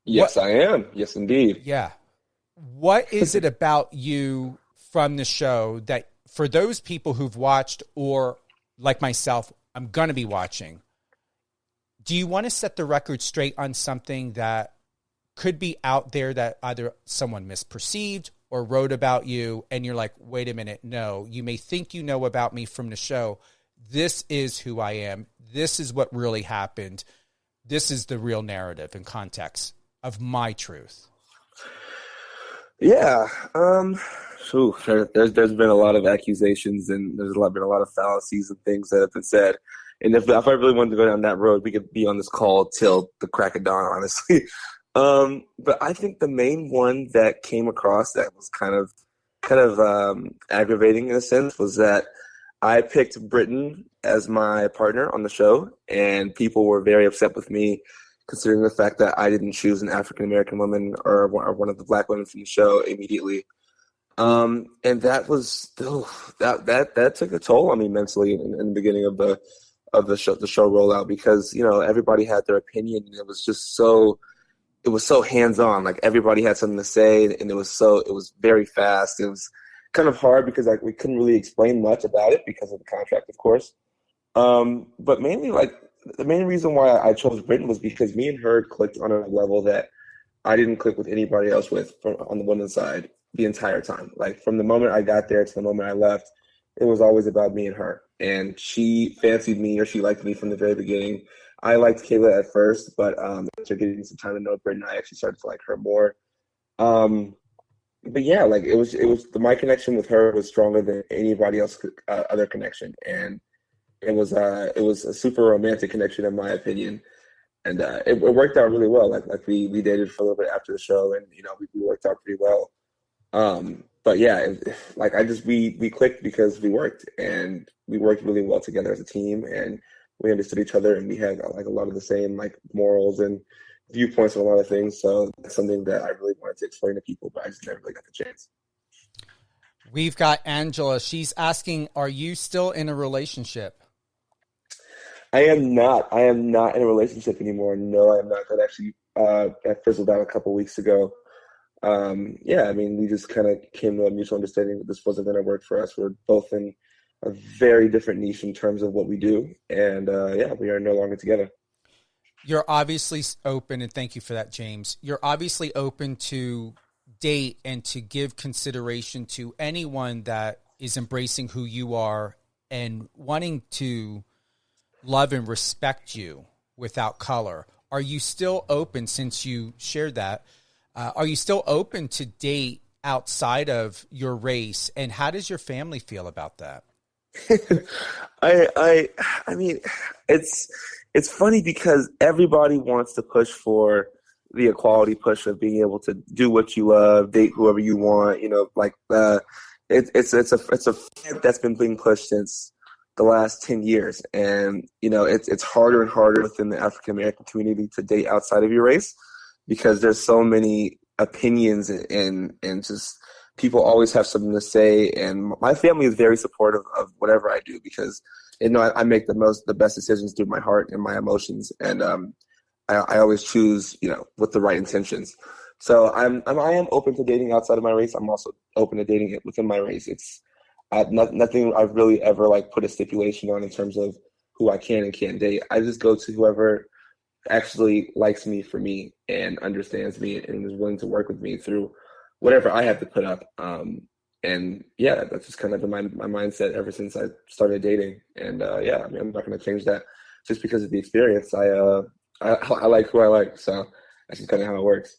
Yes, What? I am. Yes, indeed. Yeah. What is it about you from the show that for those people who've watched or like myself, I'm going to be watching, do you want to set the record straight on something that could be out there that either someone misperceived or wrote about you and you're like, wait a minute, no, you may think you know about me from the show. This is who I am. This is what really happened. This is the real narrative and context of my truth. Yeah. There's been a lot of accusations and been a lot of fallacies and things that have been said. And if I really wanted to go down that road, we could be on this call till the crack of dawn, honestly. But I think the main one that came across that was kind of aggravating in a sense was that I picked Britain as my partner on the show, and people were very upset with me considering the fact that I didn't choose an African American woman or one of the black women from the show immediately. And that was that took a toll on me mentally in the beginning of the show rollout because everybody had their opinion and it was so hands on, like everybody had something to say, and it was very fast. It was kind of hard because we couldn't really explain much about it because of the contract, of course. But mainly, like, the main reason why I chose Britain was because me and her clicked on a level that I didn't click with anybody else on the women's side the entire time. Like, from the moment I got there to the moment I left, it was always about me and her. And she fancied me, or she liked me from the very beginning. I liked Kayla at first, but after getting some time to know Britain, I actually started to like her more. But yeah, like my connection with her was stronger than anybody else other connection, and it was a super romantic connection in my opinion, and it worked out really well. Like we dated for a little bit after the show, and we worked out pretty well. But yeah, we clicked because we worked, and we worked really well together as a team, and we understood each other, and we had like a lot of the same like morals and viewpoints on a lot of things. So that's something that I really wanted to explain to people, but I just never really got the chance. We've got Angela. She's asking, are you still in a relationship? I am not. I am not in a relationship anymore. No, I am not. That actually that fizzled out a couple weeks ago. Yeah, I mean, we just kind of came to a mutual understanding that this wasn't going to work for us. We're both in a very different niche in terms of what we do, and yeah, we are no longer together. You're obviously open, and thank you for that, James. You're obviously open to date and to give consideration to anyone that is embracing who you are and wanting to love and respect you without color. Are you still open, since you shared that, are you still open to date outside of your race? And how does your family feel about that? I mean, it's funny because everybody wants to push for the equality push of being able to do what you love, date whoever you want. Like it's a fight that's been being pushed since the last 10 years, and it's harder and harder within the African American community to date outside of your race because there's so many opinions and just people always have something to say. And my family is very supportive of whatever I do because I make the best decisions through my heart and my emotions, and I always choose with the right intentions. So I am open to dating outside of my race. I'm also open to dating it within my race. It's nothing I've really ever like put a stipulation on in terms of who I can and can't date. I just go to whoever actually likes me for me and understands me and is willing to work with me through whatever I have to put up. And yeah, that's just kind of been my mindset ever since I started dating. And yeah, I mean, I'm not going to change that just because of the experience. I like who I like, so that's just kind of how it works.